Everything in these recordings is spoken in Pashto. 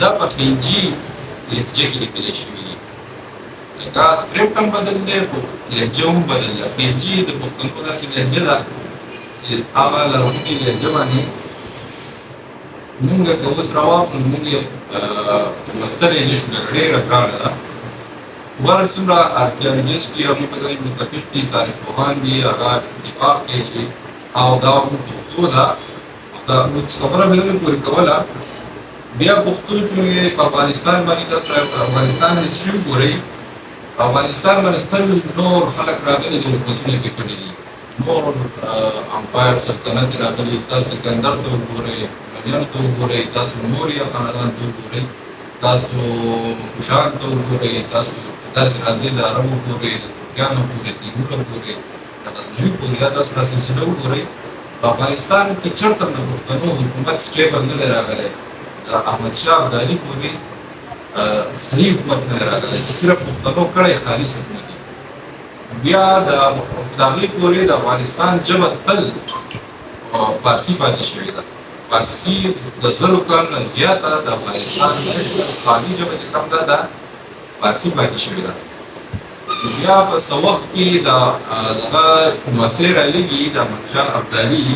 دا په خلجي لهجه کې لیکل شوي دي. لکه سکرپټ هم بدل دی خو لهجه هم بدل ده. خلجي د پښتنو داسې لهجه ده چې هغه لرغونې لهجه باندې مونږ که اوس راواخلو مونږ یې لوستلی نه شو، لکه ډېره ګرانه ده. ور څومره ارکیالوجسټ دي، هغوی په دې متفق دي، تاریخ پوهان دي، هغه اتفاق کوي چې او دا پښتو ده. دا اوس خبره مې نه پورې کوله. بیا پښتو چې په افغانستان باندې تاسو افغانستان هسټري وګورئ، په افغانستان باندې تل نور خلک راغلي دي، حکومتونه پرې کړي دي، نور امپایر سلطنت راغلي. تاسو سکندر ته وګورئ، مریانو ته وګورئ، تاسو موریا خاندان ته وګورئ، تاسو کوشان ته وګورئ، تاسو داسې راځئ د عربو پورې، د ترکیانو پورې، تیمور پورې، د غزنوي پورې، دا تاسو دا سلسله وګورئ. په افغانستان کې چېرته د پښتنو حکومت سټیبل نه دی راغلی. د احمدشاه ابدالي پورې صحیح حکومت نه دی راغلی چې صرف پښتنو کړی خالص حکومت دی. بیا د هغې پورې د افغانستان ژبه تل فارسي پاتې شوې ده. فارسي د زرو کال نه زیاته د افغانستان خالي ژبه چې کوم ده دا فارسي پاتې شوې ده. بیا په څه وخت کې د دغه مسیر رالېږي د احمدشاه ابدالي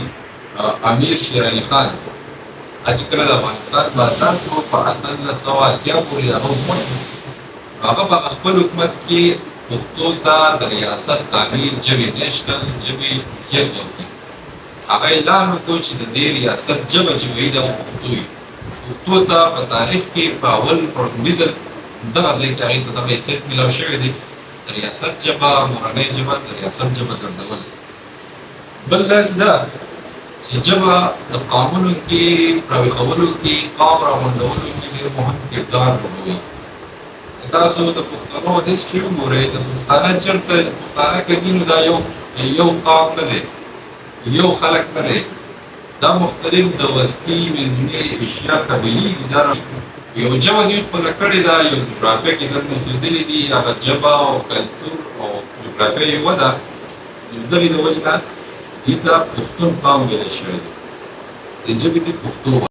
امیر شیر علي خان چې کله د افغانستان بادشاه شو په 1880 پورې هغه حکومت هغه په خپل حکومت کې پښتو ته د ریاست تعمیل ژبې نیشنل ژبې حیثیت ورکړي. هغه اعلان وکړ چې د دې ریاست ژبه چې وي دا پښتو وي. پښتو ته په تاریخ کې په اول پروتمیزل دغه ځای کې هغې ته دغه حیثیت میلاو شوی دی، د ریاست ژبه مورنۍ ژبه د ریاست ژبه ګرځول. بل داسې ده چې ژبه د قامونو کې راویښولو کې، قام راغونډولو کې ډېر مهم کردار لوبوي. تاسو د پښتنو هسټري وګورئ، د پښتانه چېرته پښتانه که دي نو دا یو قام نه دی، یو خلک نه دی، دا مختلف د وسطي منځنۍ ایشیا قبیلې دي. دا یو ژبه دوی خپله کړې ده، یو جغرافیه کې دلته اوسېدلي دي، هغه ژبه او کلتور او جغرافیه یې وده. د دغې د وجې نه دې ته پښتون قام ویلی شوی دی، دې ژبې ته پښتو